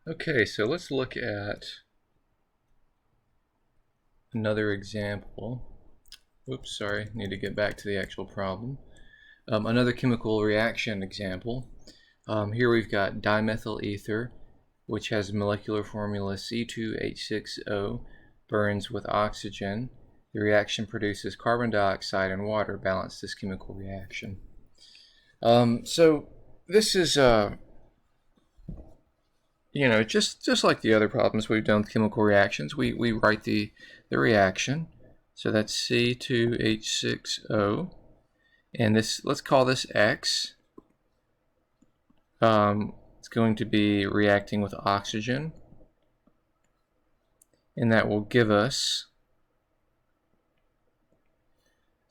Okay, so let's look at another example. Oops, sorry, need to get back to the actual problem. Another chemical reaction example. Here we've got dimethyl ether, which has molecular formula C2H6O, burns with oxygen. The reaction produces carbon dioxide and water. Balance this chemical reaction. So this is just like the other problems we've done with chemical reactions, we write the reaction. So that's C2H6O, and let's call this X. It's going to be reacting with oxygen, and that will give us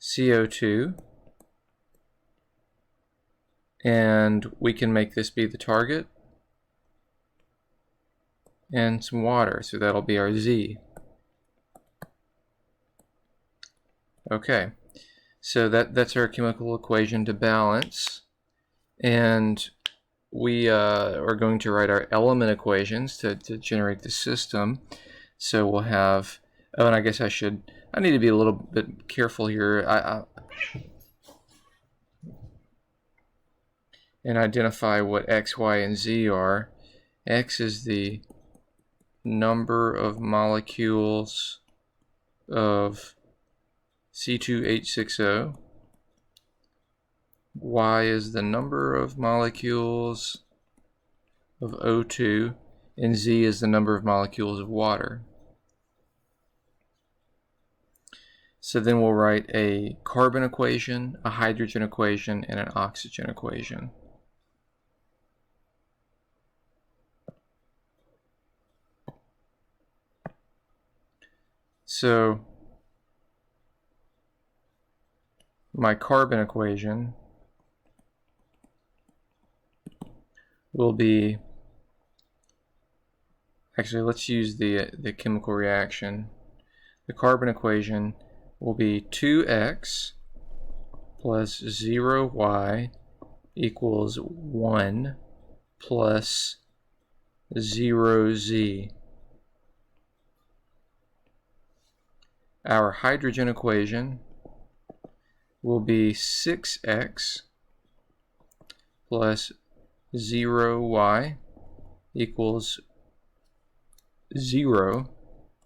CO2, and we can make this be the target, and some water, so that'll be our Z. Okay, so that's our chemical equation to balance, and we are going to write our element equations to generate the system. So we'll have, oh, and I guess I need to be a little bit careful here and identify what X, Y, and Z are. X is the number of molecules of C2H6O. Y is the number of molecules of O2, and Z is the number of molecules of water. So then we'll write a carbon equation, a hydrogen equation, and an oxygen equation. So my carbon equation will be, actually let's use the chemical reaction. The carbon equation will be 2x plus 0y equals 1 plus 0z. Our hydrogen equation will be 6x plus 0y equals 0.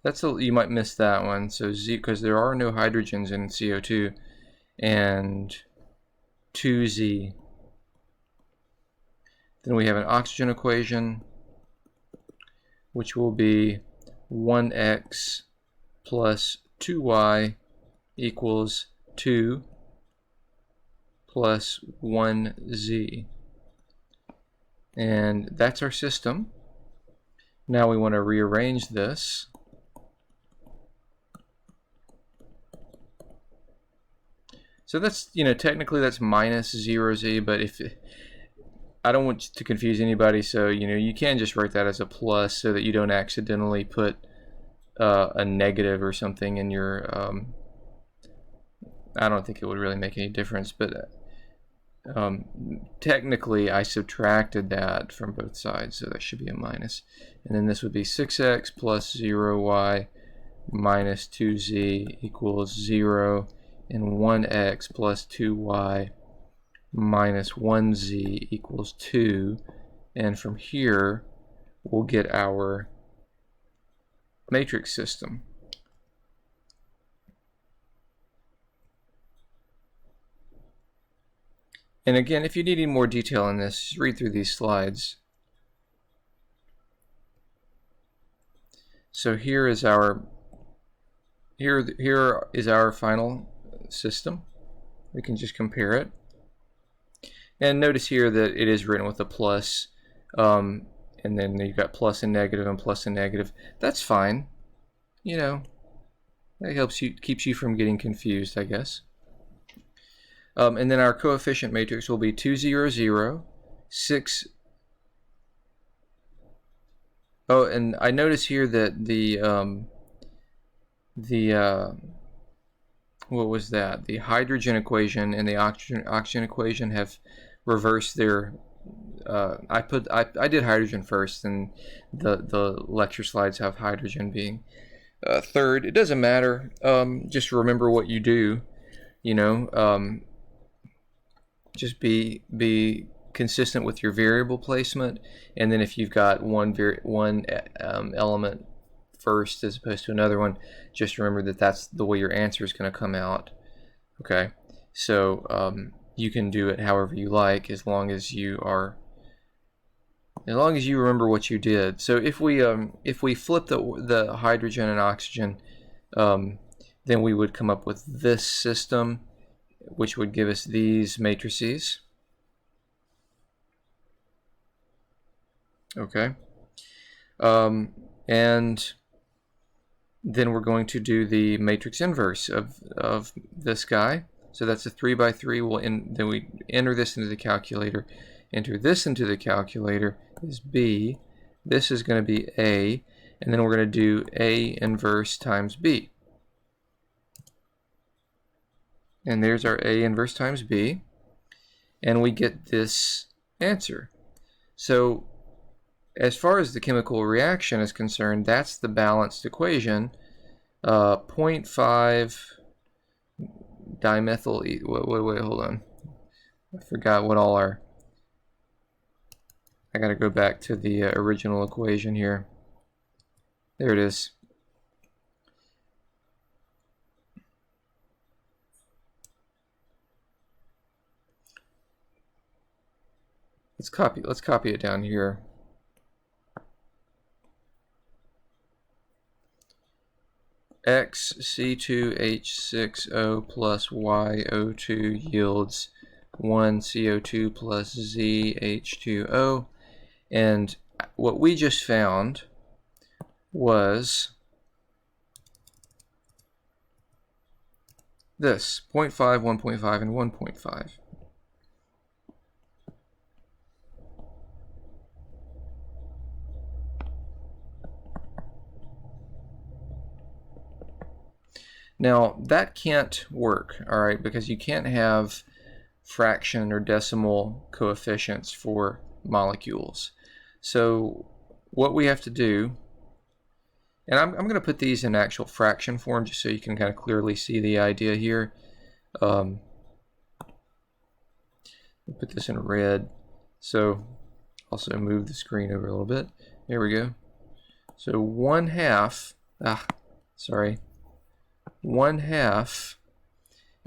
You might miss that one. So Z, because there are no hydrogens in CO2, and 2z. Then we have an oxygen equation, which will be 1x plus 2y equals 2 plus 1z. And that's our system. Now we want to rearrange this. So that's, technically that's minus 0z, but I don't want to confuse anybody, so you can just write that as a plus so that you don't accidentally put a negative or something in your I don't think it would really make any difference, but technically I subtracted that from both sides, so that should be a minus. And then this would be 6x plus 0y minus 2z equals 0, and 1x plus 2y minus 1z equals 2. And from here we'll get our matrix system. And again, if you need any more detail on this, just read through these slides. So here is our final system. We can just compare it. And notice here that it is written with a plus, and then you've got plus and negative and plus and negative. That's fine. That keeps you from getting confused, I guess. And then our coefficient matrix will be 2, 0, 0, 6. Oh, and I notice here that what was that? The hydrogen equation and the oxygen equation have reversed their I did hydrogen first, and the lecture slides have hydrogen being third. It doesn't matter. Just remember what you do. You know, just be consistent with your variable placement, and then if you've got one element first as opposed to another one, just remember that that's the way your answer is going to come out. Okay, so you can do it however you like, as long as you remember what you did. So if we flip the hydrogen and oxygen, then we would come up with this system, which would give us these matrices. Okay, and then we're going to do the matrix inverse of this guy. So that's a 3 by 3. Then we enter this into the calculator. Enter this into the calculator is B. This is going to be A, and then we're going to do A inverse times B. And there's our A inverse times B, and we get this answer. So as far as the chemical reaction is concerned, that's the balanced equation. 0.5 dimethyl. Wait, hold on. I forgot what all our. I gotta go back to the original equation here. There it is. Let's copy it down here. X C2H6O plus YO2 yields 1 CO2 plus ZH2O, and what we just found was this 0.5, 1.5, and 1.5. Now that can't work, all right, because you can't have fraction or decimal coefficients for molecules. So what we have to do, and I'm going to put these in actual fraction form just so you can kind of clearly see the idea here. Put this in red, so also move the screen over a little bit. There we go. So 1/2, 1/2,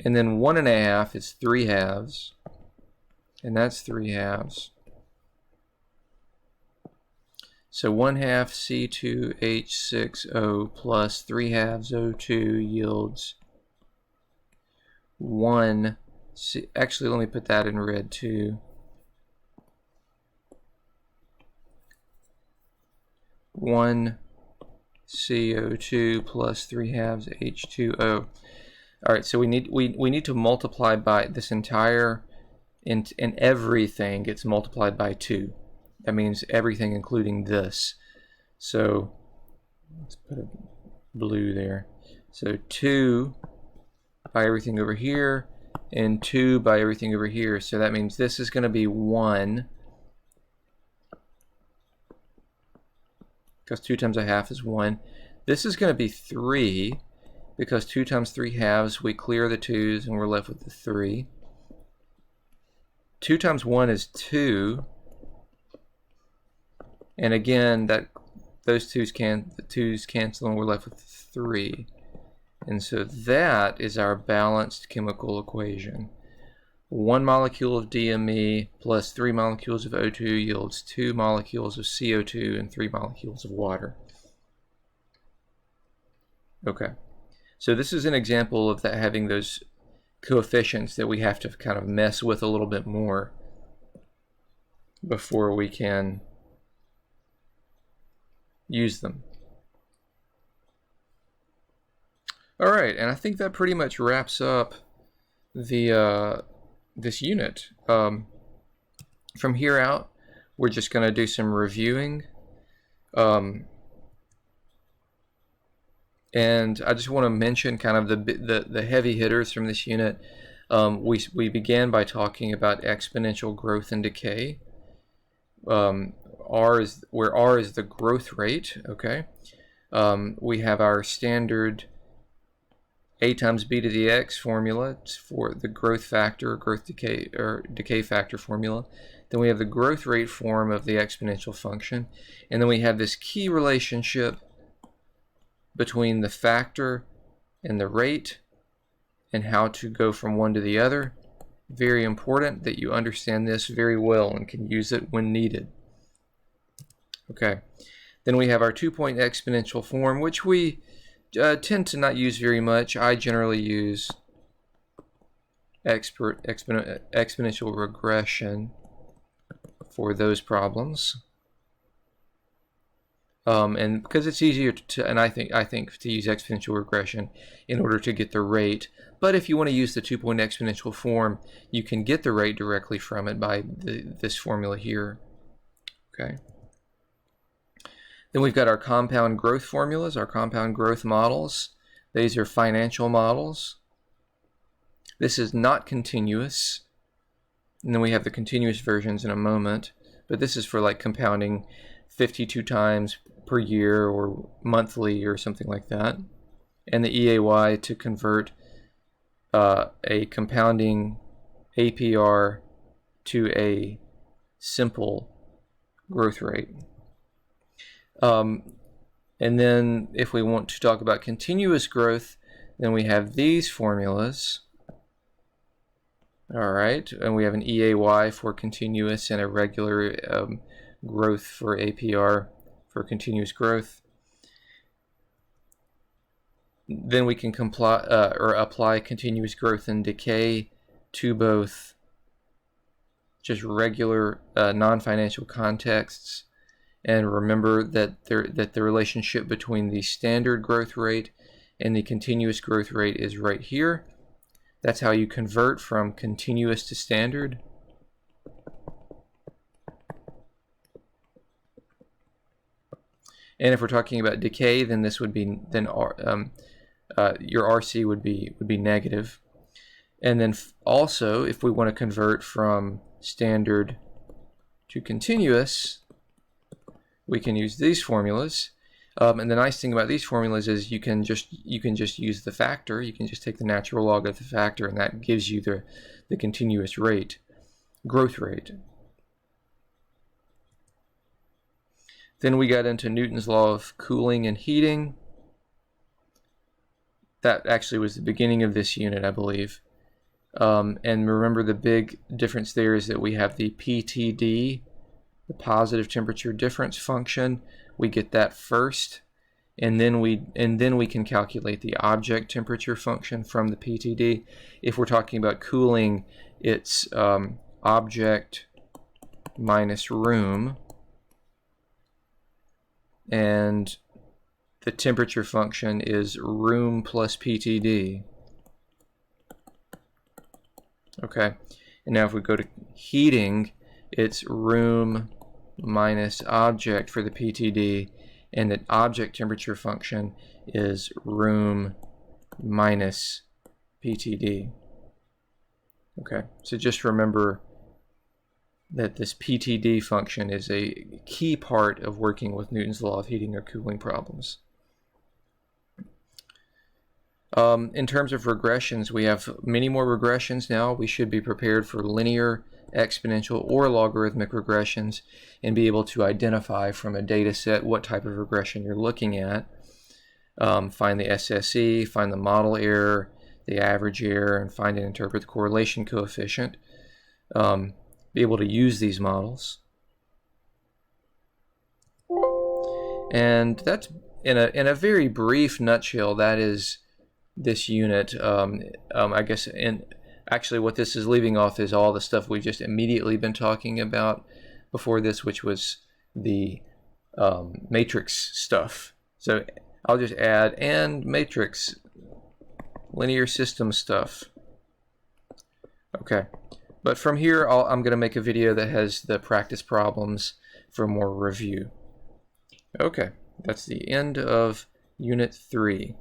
and then 1.5 is 3/2, and that's 3/2. So 1/2 C2H6O plus 3/2 O2 yields 1. Actually, let me put that in red too. 1 CO2 plus 3/2 H2O. All right, so we need to multiply by this entire, and everything gets multiplied by 2. That means everything including this. So let's put a blue there. So 2 by everything over here, and 2 by everything over here. So that means this is going to be 1, because 2 times 1/2 is 1. This is going to be 3, because 2 times 3/2, we clear the 2's and we're left with the 3. 2 times 1 is 2. And again, those 2's cancel and we're left with 3. And so that is our balanced chemical equation. 1 molecule of DME plus 3 molecules of O2 yields 2 molecules of CO2 and 3 molecules of water. Okay, so this is an example of that having those coefficients that we have to kind of mess with a little bit more before we can use them. All right, and I think that pretty much wraps up the this unit. From here out, we're just going to do some reviewing, and I just want to mention kind of the heavy hitters from this unit. We began by talking about exponential growth and decay. R is the growth rate. Okay, we have our standard a times b to the x formula for the growth factor, decay factor formula. Then we have the growth rate form of the exponential function, and then we have this key relationship between the factor and the rate and how to go from one to the other. Very important that you understand this very well and can use it when needed. Okay, then we have our 2-point exponential form, which we tend to not use very much. I generally use exponential regression for those problems, and because it's easier to, and I think to use exponential regression in order to get the rate. But if you want to use the 2-point exponential form, you can get the rate directly from it by this formula here. Okay. Then we've got our compound growth formulas, our compound growth models. These are financial models. This is not continuous. And then we have the continuous versions in a moment. But this is for like compounding 52 times per year or monthly or something like that. And the EAY to convert a compounding APR to a simple growth rate. And then if we want to talk about continuous growth, then we have these formulas. All right, and we have an EAY for continuous and a regular growth for APR for continuous growth. Then we can apply continuous growth and decay to both just regular non-financial contexts. And remember that the relationship between the standard growth rate and the continuous growth rate is right here. That's how you convert from continuous to standard. And if we're talking about decay, then this would be your RC would be negative. And then also, if we want to convert from standard to continuous, we can use these formulas. And the nice thing about these formulas is you can just use the factor. You can just take the natural log of the factor, and that gives you the continuous rate, growth rate. Then we got into Newton's law of cooling and heating. That actually was the beginning of this unit, I believe. And remember, the big difference there is that we have the PTD, the positive temperature difference function. We get that first, and then we can calculate the object temperature function from the PTD. If we're talking about cooling, it's object minus room, and the temperature function is room plus PTD. Okay, and now if we go to heating, it's room minus object for the PTD, and the object temperature function is room minus PTD. Okay, so just remember that this PTD function is a key part of working with Newton's law of heating or cooling problems. In terms of regressions, we have many more regressions now. We should be prepared for linear, exponential, or logarithmic regressions and be able to identify from a data set what type of regression you're looking at. Find the SSE, find the model error, the average error, and find and interpret the correlation coefficient. Be able to use these models. And that's, in a very brief nutshell, that is this unit. I guess, and actually what this is leaving off is all the stuff we've just immediately been talking about before this, which was the matrix stuff. So I'll just add and matrix linear system stuff. Okay, but from here I'm going to make a video that has the practice problems for more review. Okay, that's the end of Unit 3.